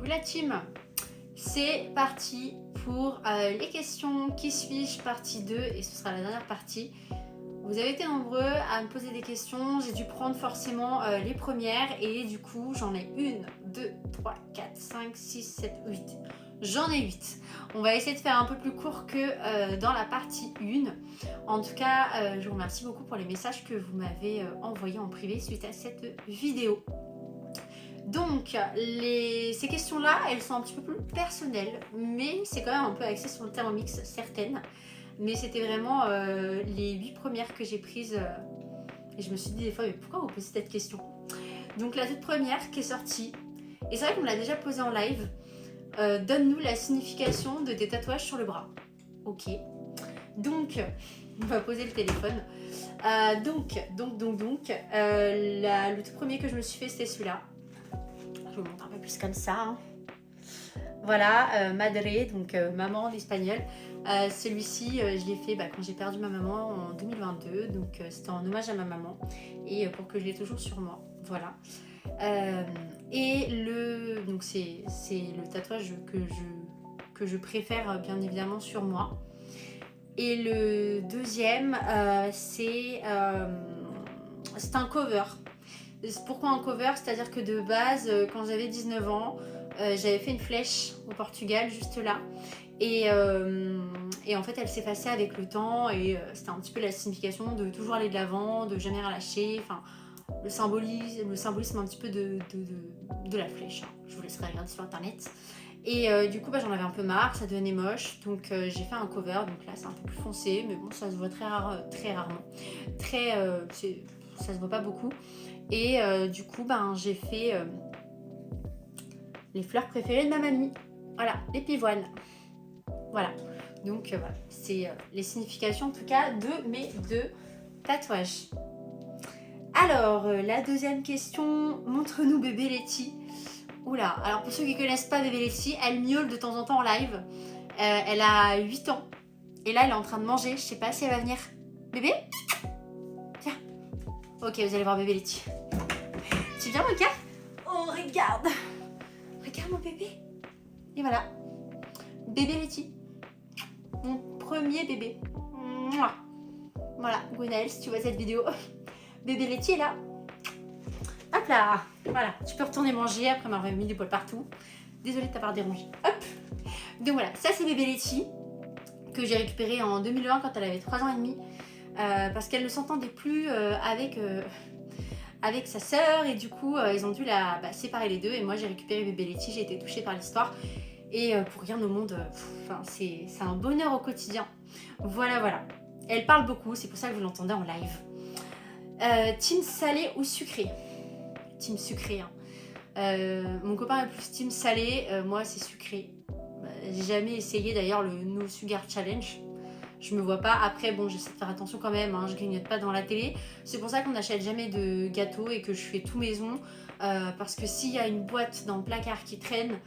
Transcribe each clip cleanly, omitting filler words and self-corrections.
coucou la team. C'est parti pour les questions qui suis-je partie 2 et ce sera la dernière partie. Vous avez été nombreux à me poser des questions, j'ai dû prendre forcément les premières et du coup j'en ai 1, 2, 3, 4, 5, 6, 7, 8. J'en ai 8. On va essayer de faire un peu plus court que dans la partie 1. En tout cas, je vous remercie beaucoup pour les messages que vous m'avez envoyés en privé suite à cette vidéo. Donc, ces questions-là, elles sont un petit peu plus personnelles, mais c'est quand même un peu axé sur le Thermomix, certaines. Mais c'était vraiment les 8 premières que j'ai prises. Et je me suis dit des fois, mais pourquoi vous posez cette question? Donc la toute première qui est sortie, et c'est vrai qu'on me l'a déjà posée en live, donne-nous la signification de tes tatouages sur le bras. Ok. Donc, on va poser le téléphone. Le tout premier que je me suis fait, c'était celui-là. Je vous montre un peu plus comme ça. Hein. Voilà, Madre, donc maman en espagnol. Celui-ci, je l'ai fait quand j'ai perdu ma maman en 2022. Donc c'était en hommage à ma maman et pour que je l'ai toujours sur moi. Voilà. Donc c'est le tatouage que je préfère bien évidemment sur moi. Et le deuxième, c'est un cover. Pourquoi un cover? C'est-à-dire que de base, quand j'avais 19 ans, j'avais fait une flèche au Portugal, juste là. Et en fait, elle s'effaçait avec le temps. Et c'était un petit peu la signification de toujours aller de l'avant, de jamais relâcher. Enfin, le symbolisme un petit peu de la flèche. Hein. Je vous laisserai regarder sur Internet. Et du coup, j'en avais un peu marre, ça devenait moche. Donc, j'ai fait un cover. Donc là, c'est un peu plus foncé. Mais bon, ça se voit très rarement. Ça se voit pas beaucoup. Et du coup, j'ai fait les fleurs préférées de ma mamie. Voilà, les pivoines. Voilà. Donc, voilà. C'est les significations, en tout cas, de mes 2 tatouages. Alors, la deuxième question. Montre-nous bébé Letty. Oula, alors pour ceux qui ne connaissent pas bébé Letty, elle miaule de temps en temps en live. Elle a 8 ans. Et là, elle est en train de manger. Je sais pas si elle va venir. Bébé? Tiens. Ok, vous allez voir bébé Letty. Tu viens, Moka? Oh, regarde! Regarde mon bébé! Et voilà. Bébé Letty. Mon premier bébé. Mouah. Voilà, Gwenaël, si tu vois cette vidéo. Bébé Letty est là. Hop là! Voilà, tu peux retourner manger après m'avoir mis des poils partout. Désolée de t'avoir dérangé. Hop! Donc voilà, ça c'est bébé Letty que j'ai récupéré en 2020 quand elle avait 3 ans et demi. Parce qu'elle ne s'entendait plus avec sa sœur et du coup ils ont dû séparer les deux et moi j'ai récupéré bébé Letty, j'ai été touchée par l'histoire et pour rien au monde, c'est un bonheur au quotidien. Voilà. Elle parle beaucoup, c'est pour ça que vous l'entendez en live. Team salé ou sucré? Team sucré. Hein. Mon copain est plus team salé, moi c'est sucré. J'ai jamais essayé d'ailleurs le No Sugar Challenge. Je me vois pas. Après, bon, j'essaie de faire attention quand même. Hein, je grignote pas dans la télé. C'est pour ça qu'on n'achète jamais de gâteaux et que je fais tout maison. Parce que s'il y a une boîte dans le placard qui traîne,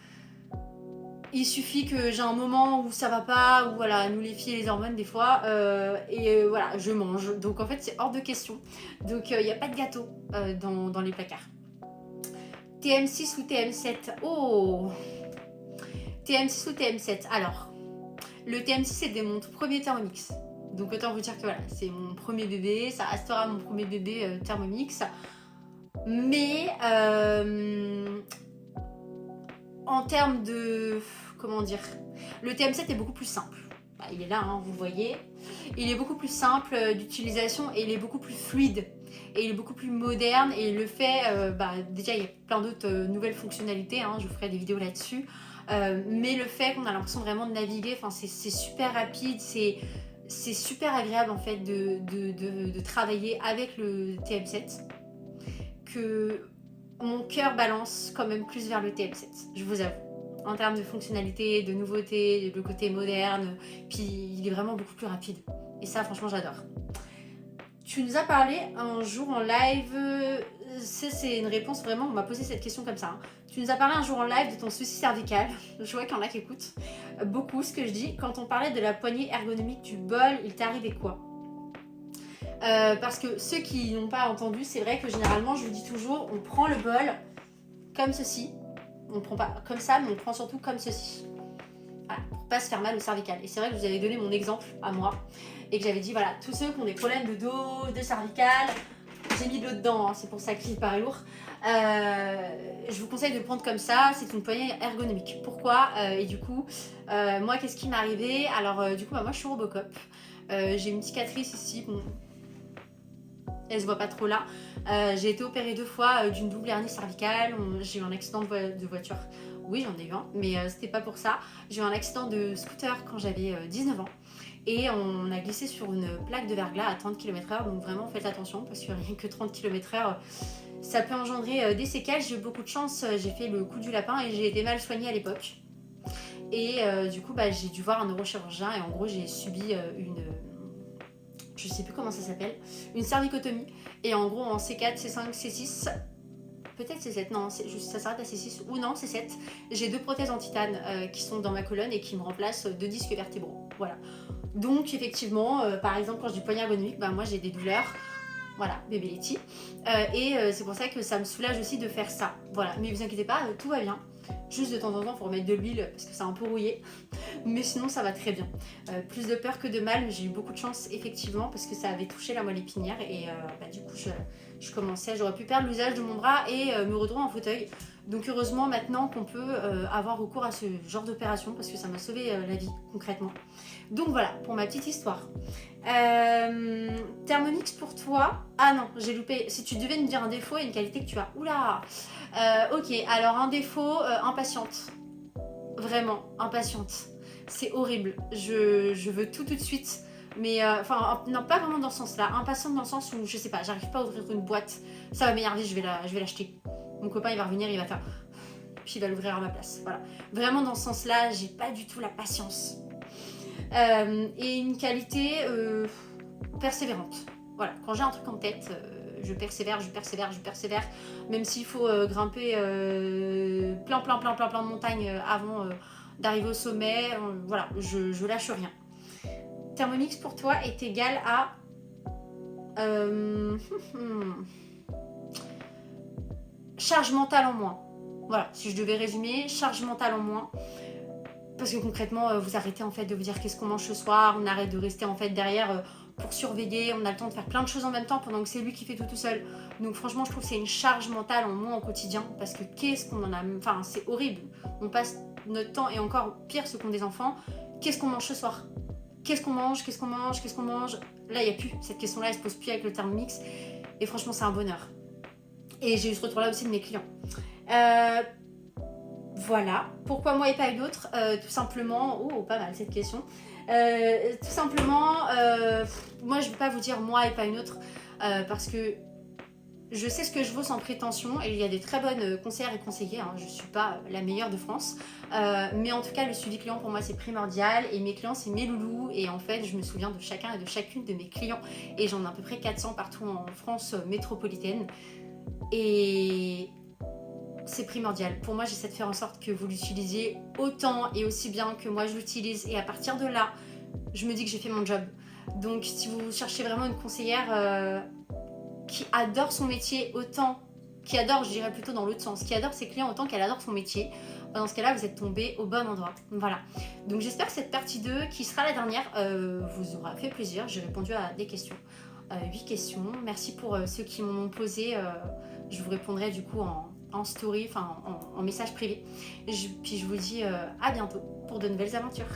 il suffit que j'ai un moment où ça va pas, ou voilà, nous les filles et les hormones des fois, voilà, je mange. Donc en fait, c'est hors de question. Donc il n'y a pas de gâteau dans les placards. TM6 ou TM7? Oh! TM6 ou TM7? Alors, le TM6 c'était mon tout premier Thermomix. Donc autant vous dire que voilà, c'est mon premier bébé, ça restera mon premier bébé Thermomix. Mais en termes de... Comment dire? Le TM7 est beaucoup plus simple. Il est là, hein, vous voyez. Il est beaucoup plus simple d'utilisation et il est beaucoup plus fluide. Et il est beaucoup plus moderne et le fait... déjà, il y a plein d'autres nouvelles fonctionnalités. Hein, je vous ferai des vidéos là-dessus. Mais le fait qu'on a l'impression vraiment de naviguer, c'est super rapide, c'est super agréable en fait de travailler avec le TM7, que mon cœur balance quand même plus vers le TM7, je vous avoue. En termes de fonctionnalité, de nouveauté, le côté moderne, puis il est vraiment beaucoup plus rapide. Et ça, franchement, j'adore. Tu nous as parlé un jour en live, c'est une réponse vraiment, on m'a posé cette question comme ça. Hein. Tu nous as parlé un jour en live de ton souci cervical. Je vois qu'il y en a qui écoutent beaucoup ce que je dis. Quand on parlait de la poignée ergonomique du bol, il t'est arrivé quoi? Parce que ceux qui n'ont pas entendu, c'est vrai que généralement, je vous dis toujours, on prend le bol comme ceci. On prend pas comme ça, mais on prend surtout comme ceci. Voilà, pour pas se faire mal au cervical. Et c'est vrai que je vous avais donné mon exemple à moi et que j'avais dit voilà, tous ceux qui ont des problèmes de dos, de cervical, j'ai mis de l'eau dedans, hein, c'est pour ça qu'il paraît lourd. Je vous conseille de le prendre comme ça, c'est une poignée ergonomique. Pourquoi et du coup, moi qu'est-ce qui m'est arrivé? Alors du coup, moi je suis Robocop. J'ai une cicatrice ici, bon, elle se voit pas trop là. J'ai été opérée 2 fois d'une double hernie cervicale. J'ai eu un accident de voiture. Oui, j'en ai eu un, mais c'était pas pour ça. J'ai eu un accident de scooter quand j'avais 19 ans. Et on a glissé sur une plaque de verglas à 30 km/h. Donc vraiment, faites attention parce que rien que 30 km/h, ça peut engendrer des séquelles. J'ai eu beaucoup de chance. J'ai fait le coup du lapin et j'ai été mal soignée à l'époque. Et du coup, j'ai dû voir un neurochirurgien. Et en gros, j'ai subi je sais plus comment ça s'appelle, une cervicotomie. Et en gros, en C4, C5, C6, peut-être C7, non, ça s'arrête à C6 ou non, C7, j'ai 2 prothèses en titane qui sont dans ma colonne et qui me remplacent 2 disques vertébraux. Voilà. Donc, effectivement, par exemple, quand je dis poignée ergonomique, moi j'ai des douleurs. Voilà, bébé Letty. C'est pour ça que ça me soulage aussi de faire ça. Voilà, mais vous inquiétez pas, tout va bien. Juste de temps en temps, il faut remettre de l'huile parce que c'est un peu rouillé. Mais sinon, ça va très bien. Plus de peur que de mal, mais j'ai eu beaucoup de chance, effectivement, parce que ça avait touché la moelle épinière. Et du coup, je commençais, j'aurais pu perdre l'usage de mon bras et me retrouver en fauteuil. Donc, heureusement, maintenant qu'on peut avoir recours à ce genre d'opération, parce que ça m'a sauvé la vie, concrètement. Donc, voilà, pour ma petite histoire. Thermomix pour toi. Ah non, j'ai loupé. Si tu devais me dire un défaut et une qualité que tu as. Oula. Ok, alors un défaut, impatiente. Vraiment, impatiente. C'est horrible. Je veux tout de suite. Mais non, pas vraiment dans ce sens-là. Impatiente dans le sens où, je sais pas, j'arrive pas à ouvrir une boîte. Ça va m'énerver, je vais l'acheter. Mon copain, il va revenir, il va faire... Puis il va l'ouvrir à ma place. Voilà. Vraiment dans ce sens-là, j'ai pas du tout la patience. Et une qualité persévérante. Voilà, quand j'ai un truc en tête, je persévère. Même s'il faut grimper plein de montagnes avant d'arriver au sommet, voilà, je lâche rien. Thermomix pour toi est égal à... charge mentale en moins. Voilà, si je devais résumer, charge mentale en moins. Parce que concrètement, vous arrêtez en fait de vous dire qu'est-ce qu'on mange ce soir, on arrête de rester en fait derrière pour surveiller, on a le temps de faire plein de choses en même temps pendant que c'est lui qui fait tout seul. Donc franchement, je trouve que c'est une charge mentale en moins au quotidien parce que qu'est-ce qu'on en a... Enfin, c'est horrible. On passe notre temps, et encore pire ceux qui ont des enfants, qu'est-ce qu'on mange ce soir? Qu'est-ce qu'on mange? Là, il n'y a plus. Cette question-là, elle se pose plus avec le Thermomix. Et franchement, c'est un bonheur. Et j'ai eu ce retour-là aussi de mes clients. Voilà. Pourquoi moi et pas une autre? Tout simplement... Oh, pas mal cette question. Tout simplement, moi, je ne vais pas vous dire moi et pas une autre. Parce que je sais ce que je vaux sans prétention. Et il y a des très bonnes conseillères et conseillers. Hein, je ne suis pas la meilleure de France. Mais en tout cas, le suivi client, pour moi, c'est primordial. Et mes clients, c'est mes loulous. Et en fait, je me souviens de chacun et de chacune de mes clients. Et j'en ai à peu près 400 partout en France métropolitaine. Et c'est primordial. Pour moi, j'essaie de faire en sorte que vous l'utilisiez autant et aussi bien que moi je l'utilise. Et à partir de là, je me dis que j'ai fait mon job. Donc, si vous cherchez vraiment une conseillère qui adore son métier autant, qui adore, je dirais plutôt dans l'autre sens, qui adore ses clients autant qu'elle adore son métier, dans ce cas-là, vous êtes tombé au bon endroit. Voilà. Donc, j'espère que cette partie 2, qui sera la dernière, vous aura fait plaisir. J'ai répondu à des questions. 8 questions. Merci pour ceux qui m'en ont posé. Je vous répondrai du coup en story, enfin en message privé. Puis je vous dis à bientôt pour de nouvelles aventures.